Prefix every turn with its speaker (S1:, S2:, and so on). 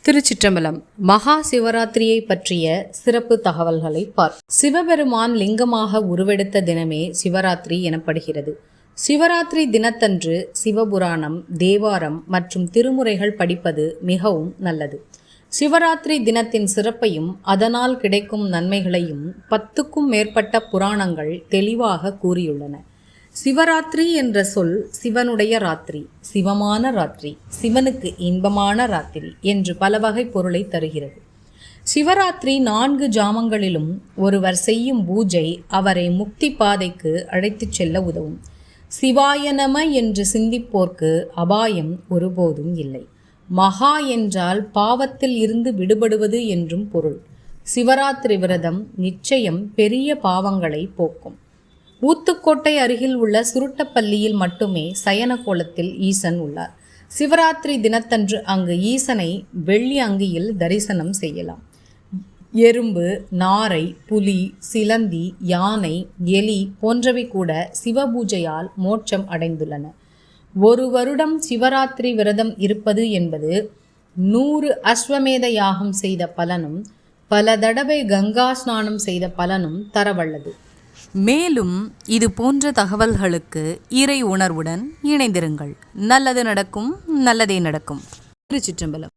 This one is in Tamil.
S1: திருச்சிற்றம்பலம். மகா சிவராத்திரியை பற்றிய சிறப்பு தகவல்களை பார். சிவபெருமான் லிங்கமாக உருவெடுத்த தினமே சிவராத்திரி எனப்படுகிறது. சிவராத்திரி தினத்தன்று சிவபுராணம், தேவாரம் மற்றும் திருமுறைகள் படிப்பது மிகவும் நல்லது. சிவராத்திரி தினத்தின் சிறப்பையும் அதனால் கிடைக்கும் நன்மைகளையும் 10க்கும் மேற்பட்ட புராணங்கள் தெளிவாக கூறியுள்ளன. சிவராத்திரி என்ற சொல் சிவனுடைய ராத்திரி, சிவமான ராத்திரி, சிவனுக்கு இன்பமான ராத்திரி என்று பல வகை பொருளை தருகிறது. சிவராத்திரி 4 ஜாமங்களிலும் ஒருவர் செய்யும் பூஜை அவரை முக்தி பாதைக்கு அழைத்துச் செல்ல உதவும். சிவாய நம என்று சிந்திப்போர்க்கு அபாயம் ஒருபோதும் இல்லை. மகா என்றால் பாவத்தில் இருந்து விடுபடுவது என்றும் பொருள். சிவராத்திரி விரதம் நிச்சயம் பெரிய பாவங்களை போக்கும். ஊத்துக்கோட்டை அருகில் உள்ள சுருட்டப்பள்ளியில் மட்டுமே சயன கோலத்தில் ஈசன் உள்ளார். சிவராத்திரி தினத்தன்று அங்கு ஈசனை வெள்ளி அங்கியில் தரிசனம் செய்யலாம். எறும்பு, நாரை, புலி, சிலந்தி, யானை, எலி போன்றவை கூட சிவபூஜையால் மோட்சம் அடைந்துள்ளன. ஒரு வருடம் சிவராத்திரி விரதம் இருப்பது என்பது 100 அஸ்வமேத யாகம் செய்த பலனும் பல தடவை கங்கா ஸ்நானம் செய்த பலனும் தரவல்லது. மேலும் இது போன்ற தகவல்களுக்கு இறை உணர்வுடன் இணைந்திருங்கள். நல்லது நடக்கும், நல்லதே நடக்கும். திருச்சிற்றம்பலம்.